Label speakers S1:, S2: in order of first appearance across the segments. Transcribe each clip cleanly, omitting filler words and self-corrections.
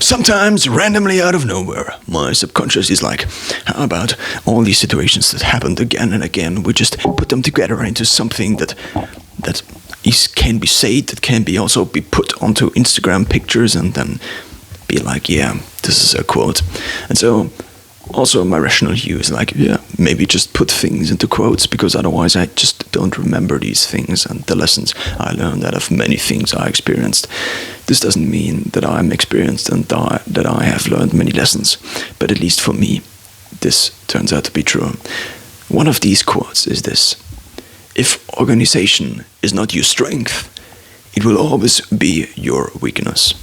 S1: Sometimes, randomly out of nowhere, my subconscious is like, how about all these situations that happened again and again? We just put them together into something that can be said, that can be also be put onto Instagram pictures and then be like, yeah, this is a quote. And so also my rational view is like, yeah, maybe just put things into quotes, because otherwise I just don't remember these things and the lessons I learned out of many things I experienced. This doesn't mean that I'm experienced and that I have learned many lessons, but at least for me, this turns out to be true. One of these quotes is this: if organization is not your strength, it will always be your weakness.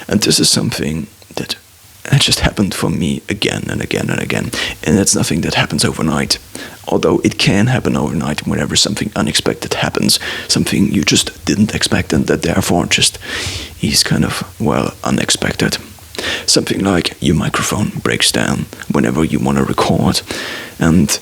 S1: And this is something that just happened for me again and again and again. And it's nothing that happens overnight. Although it can happen overnight whenever something unexpected happens, something you just didn't expect and that therefore just is kind of, well, unexpected. Something like your microphone breaks down whenever you want to record. And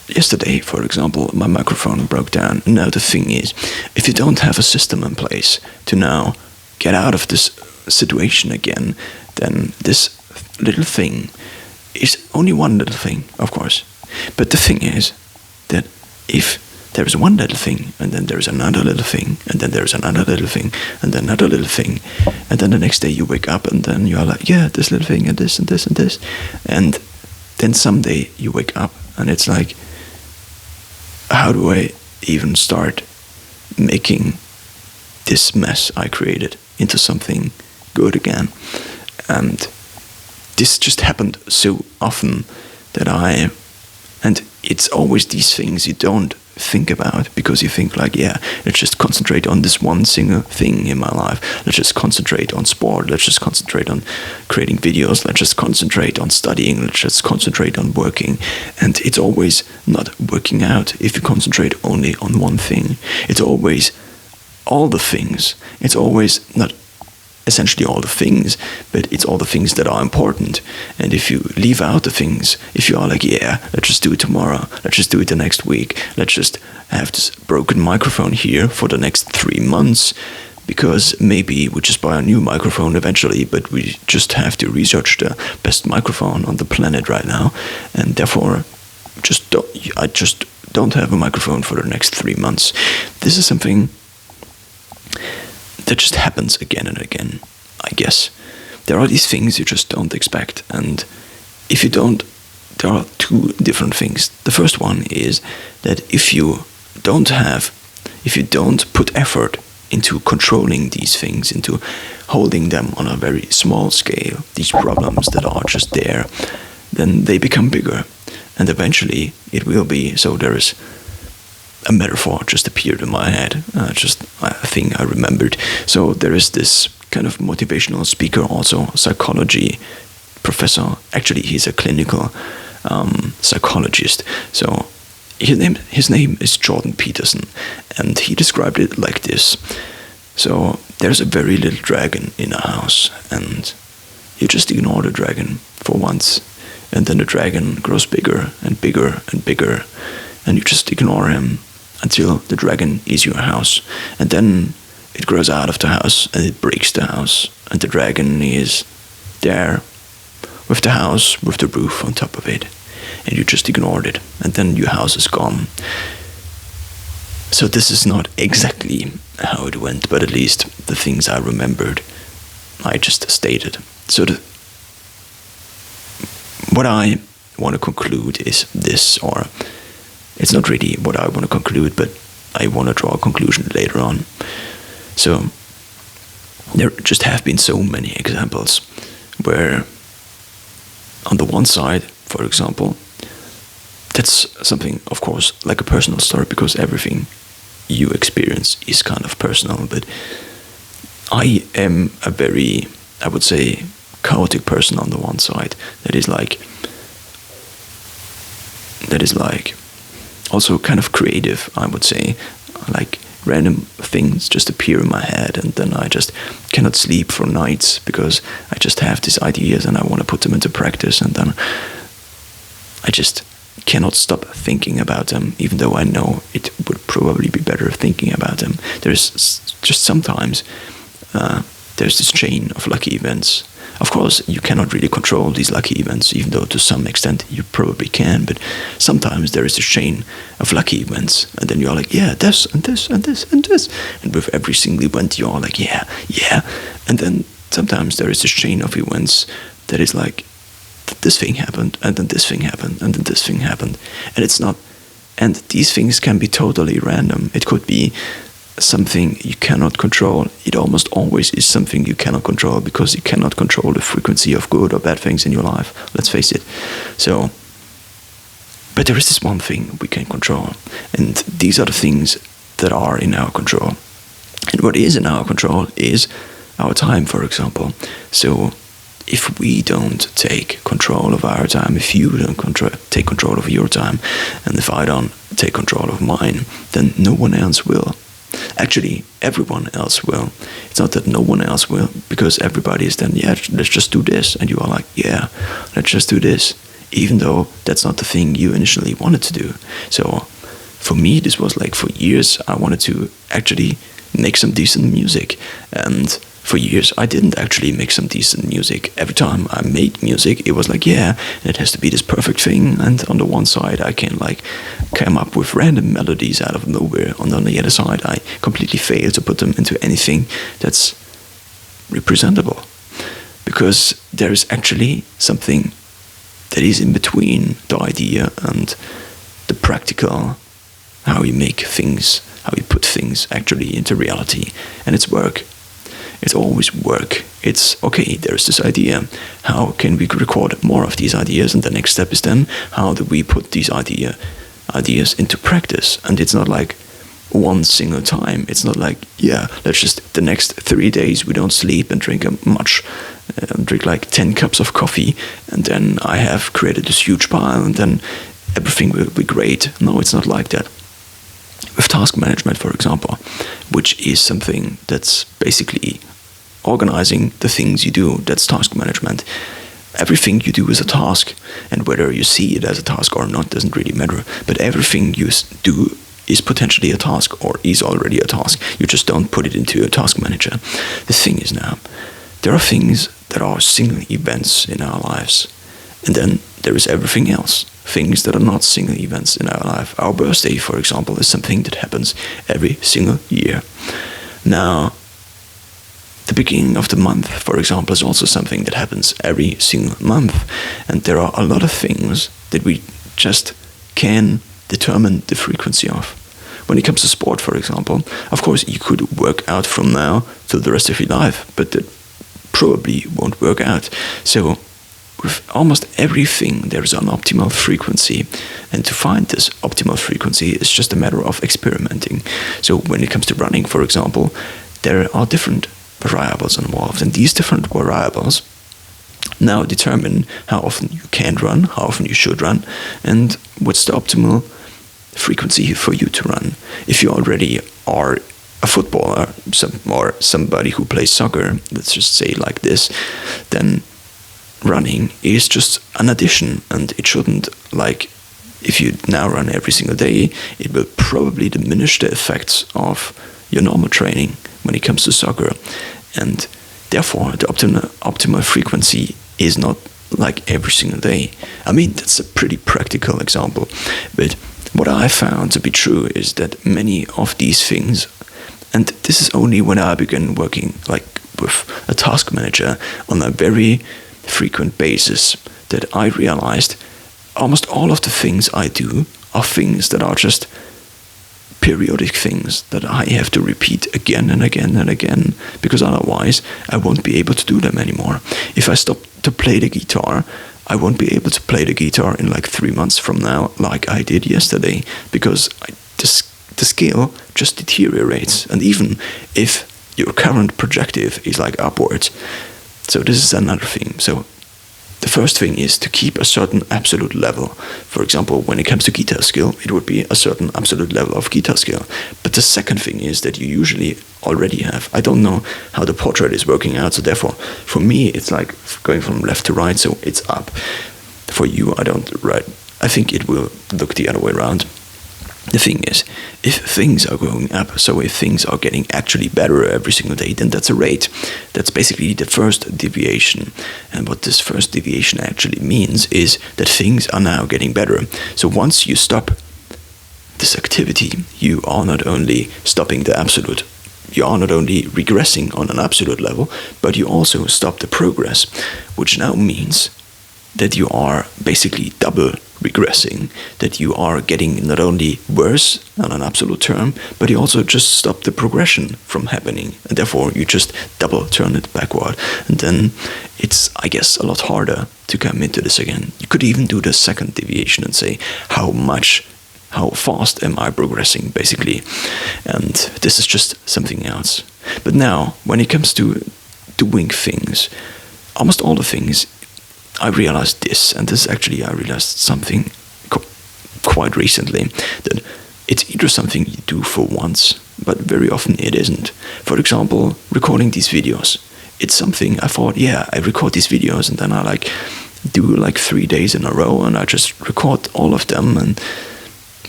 S1: yesterday, for example, my microphone broke down. Now the thing is, if you don't have a system in place to now get out of this situation again, then this little thing is only one little thing, of course. But the thing is that if there's one little thing, and then there's another little thing, and then there's another little thing, and then another little thing, and then the next day you wake up and then you're like, yeah, this little thing, and this, and this, and this. And then someday you wake up and it's like, how do I even start making this mess I created into something good again? And this just happened so often that and it's always these things you don't think about, because you think like, yeah, let's just concentrate on this one single thing in my life. Let's just concentrate on sport. Let's just concentrate on creating videos. Let's just concentrate on studying. Let's just concentrate on working. And it's always not working out if you concentrate only on one thing. It's always all the things. It's always not essentially all the things, but it's all the things that are important. And if you leave out the things, if you are like, yeah, let's just do it tomorrow, let's just do it the next week, let's just have this broken microphone here for the next 3 months, because maybe we just buy a new microphone eventually, but we just have to research the best microphone on the planet right now, and therefore I just don't have a microphone for the next 3 months. This is something that just happens again and again, I guess. There are these things you just don't expect, and if you don't, there are two different things. The first one is that if you don't put effort into controlling these things, into holding them on a very small scale, these problems that are just there, then they become bigger, and eventually it will be. So there is a metaphor just appeared in my head, just a thing I remembered. So there is this kind of motivational speaker, also psychology professor. Actually, he's a clinical psychologist. So his name is Jordan Peterson, and he described it like this. So there's a very little dragon in a house, and you just ignore the dragon for once, and then the dragon grows bigger and bigger and bigger, and you just ignore him until the dragon is your house. And then it grows out of the house and it breaks the house, and the dragon is there with the house, with the roof on top of it, and you just ignored it, and then your house is gone. So this is not exactly how it went, but at least the things I remembered, I just stated. So what I want to conclude is this, or it's not really what I want to conclude, but I want to draw a conclusion later on. So there just have been so many examples where on the one side, for example, that's something, of course, like a personal story, because everything you experience is kind of personal, but I am a very, I would say, chaotic person on the one side. That is like also kind of creative, I would say. Like random things just appear in my head, and then I just cannot sleep for nights because I just have these ideas and I want to put them into practice, and then I just cannot stop thinking about them, even though I know it would probably be better thinking about them. There's just sometimes there's this chain of lucky events. Of course, you cannot really control these lucky events, even though to some extent you probably can, but sometimes there is this chain of lucky events, and then you're like, yeah, this, and this, and this, and this. And with every single event, you're like, yeah, yeah. And then sometimes there is this chain of events that is like, this thing happened, and then this thing happened, and then this thing happened. And it's not, and these things can be totally random. It could be something you cannot control. It almost always is something you cannot control, because you cannot control the frequency of good or bad things in your life. Let's face it. So, but there is this one thing we can control, and these are the things that are in our control. And what is in our control is our time, for example. So if we don't take control of our time, if you don't take control of your time, and if I don't take control of mine, then no one else will. Actually, everyone else will. It's not that no one else will, because everybody is then, yeah, let's just do this. And you are like, yeah, let's just do this. Even though that's not the thing you initially wanted to do. So for me, this was like, for years, I wanted to actually make some decent music. And for years, I didn't actually make some decent music. Every time I made music, it was like, yeah, it has to be this perfect thing. And on the one side, I can like come up with random melodies out of nowhere. And on the other side, I completely fail to put them into anything that's representable. Because there is actually something that is in between the idea and the practical, how you make things, how you put things actually into reality. And it's work. It's always work. It's, okay, there's this idea. How can we record more of these ideas? And the next step is then, how do we put these ideas into practice? And it's not like one single time. It's not like, yeah, let's just, the next 3 days we don't sleep and drink drink like 10 cups of coffee, and then I have created this huge pile, and then everything will be great. No, it's not like that. With task management, for example, which is something that's basically organizing the things you do, that's task management. Everything you do is a task, and whether you see it as a task or not doesn't really matter, but everything you do is potentially a task, or is already a task. You just don't put it into a task manager. The thing is now, there are things that are single events in our lives, and then there is everything else. Things that are not single events in our life. Our birthday, for example, is something that happens every single year. Now, the beginning of the month, for example, is also something that happens every single month. And there are a lot of things that we just can determine the frequency of. When it comes to sport, for example, of course, you could work out from now to the rest of your life, but that probably won't work out. So, with almost everything, there is an optimal frequency. And to find this optimal frequency is just a matter of experimenting. So when it comes to running, for example, there are different variables involved. And these different variables now determine how often you can run, how often you should run, and what's the optimal frequency for you to run. If you already are a footballer, or somebody who plays soccer, let's just say like this, then running is just an addition, and it shouldn't, like, if you now run every single day, it will probably diminish the effects of your normal training when it comes to soccer. And therefore, the optimal frequency is not like every single day. I mean, that's a pretty practical example, but what I found to be true is that many of these things, and this is only when I began working like with a task manager on a very frequent basis, that I realized almost all of the things I do are things that are just periodic things that I have to repeat again and again and again, because otherwise I won't be able to do them anymore. If I stop to play the guitar, I won't be able to play the guitar in like 3 months from now, like I did yesterday, because the skill just deteriorates. And even if your current projective is like upwards, so this is another thing. So the first thing is to keep a certain absolute level. For example, when it comes to guitar skill, it would be a certain absolute level of guitar skill. But the second thing is that you usually already have. I don't know how the portrait is working out, so therefore, for me, it's like going from left to right, so it's up. For you, I don't, right. I think it will look the other way around. The thing is, if things are going up, so if things are getting actually better every single day, then that's a rate. That's basically the first deviation. And what this first deviation actually means is that things are now getting better. So once you stop this activity, you are not only stopping the absolute, you are not only regressing on an absolute level, but you also stop the progress, which now means that you are basically double regressing, that you are getting not only worse on an absolute term, but you also just stop the progression from happening, and therefore you just double turn it backward. And then it's, I guess, a lot harder to come into this again. You could even do the second deviation and say, how fast am I progressing, basically? And this is just something else. But now, when it comes to doing things, almost all the things, I realized this, and this actually I realized something quite recently, that it's either something you do for once, but very often it isn't. For example, recording these videos. It's something I thought, yeah, I record these videos, and then I do 3 days in a row, and I just record all of them, and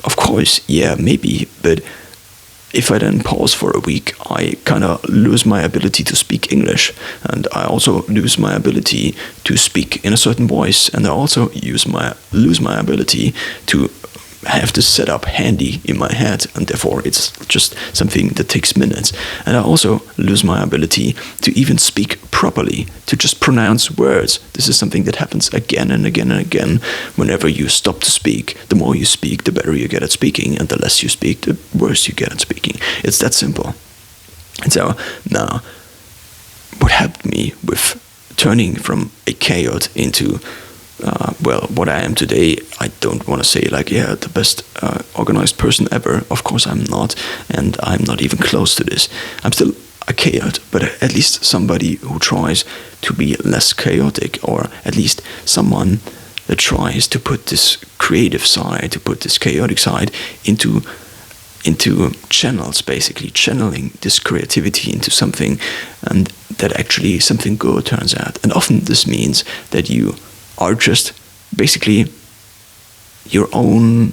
S1: of course, yeah, maybe, but if I then pause for a week, I kind of lose my ability to speak English, and I also lose my ability to speak in a certain voice, and I also lose my ability to have this set up handy in my head, and therefore it's just something that takes minutes. And I also lose my ability to even speak properly, to just pronounce words. This is something that happens again and again and again. Whenever you stop to speak, the more you speak, the better you get at speaking, and the less you speak, the worse you get at speaking. It's that simple. And so now, what helped me with turning from a chaot into what I am today, I don't want to say the best organized person ever. Of course I'm not, and I'm not even close to this. I'm still a chaot, but at least somebody who tries to be less chaotic, or at least someone that tries to put this creative side, to put this chaotic side into channels, basically channeling this creativity into something, and that actually something good turns out. And often this means that you are just basically your own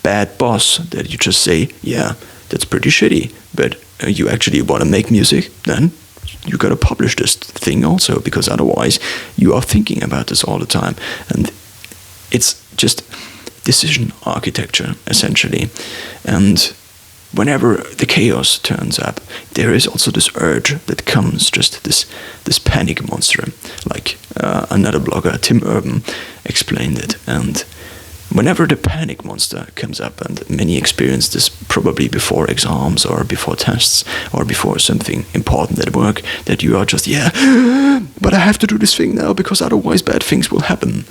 S1: bad boss, that you just say, yeah, that's pretty shitty, but you actually want to make music, then you got to publish this thing also, because otherwise you are thinking about this all the time. And it's just decision architecture, essentially. And whenever the chaos turns up, there is also this urge that comes, just this panic monster, like another blogger, Tim Urban, explained it. And whenever the panic monster comes up, and many experience this probably before exams or before tests or before something important at work, that you are just, yeah, but I have to do this thing now because otherwise bad things will happen.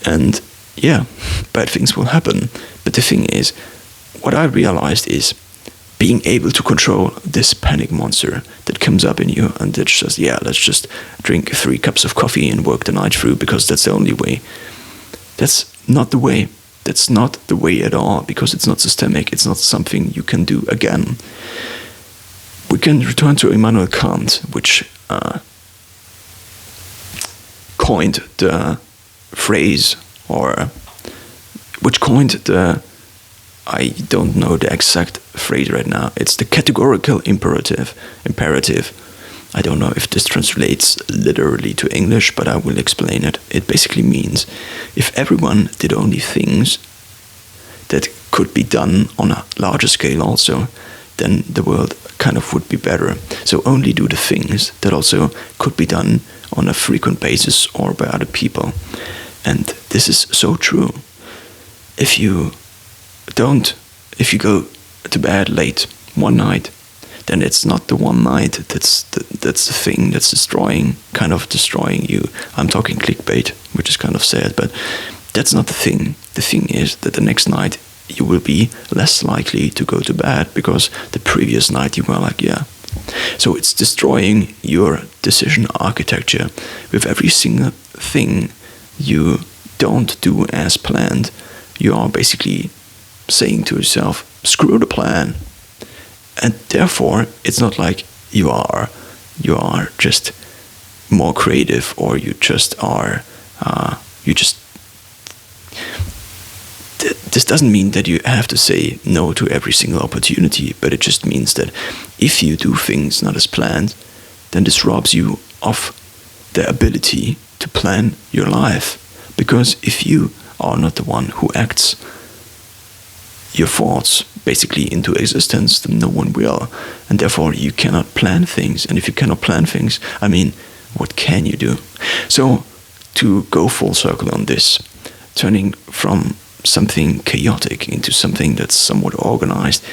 S1: And yeah, bad things will happen. But the thing is, what I realized is being able to control this panic monster that comes up in you, and it's just, yeah, let's just drink 3 cups of coffee and work the night through because that's the only way. That's not the way. That's not the way at all, because it's not systemic. It's not something you can do again. We can return to Immanuel Kant, which coined the phrase, or which coined the, I don't know the exact phrase right now. It's the categorical imperative. I don't know if this translates literally to English, but I will explain it. It basically means if everyone did only things that could be done on a larger scale also, then the world kind of would be better. So only do the things that also could be done on a frequent basis or by other people. And this is so true. If you go to bed late one night, then it's not the one night that's the thing that's destroying you. I'm talking clickbait, which is kind of sad, but that's not the thing. The thing is that the next night you will be less likely to go to bed because the previous night you were like, yeah. So it's destroying your decision architecture. With every single thing you don't do as planned, you are basically saying to yourself, screw the plan. And therefore, it's not like you are just more creative, or you just are, this doesn't mean that you have to say no to every single opportunity, but it just means that if you do things not as planned, then this robs you of the ability to plan your life. Because if you are not the one who acts your thoughts basically into existence, then no one will. And therefore you cannot plan things. And if you cannot plan things, I mean, what can you do? So to go full circle on this, turning from something chaotic into something that's somewhat organized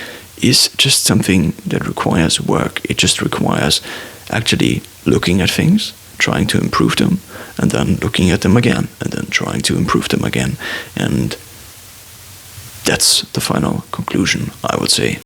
S1: is just something that requires work. It just requires actually looking at things, trying to improve them, and then looking at them again, and then trying to improve them again. And that's the final conclusion, I would say.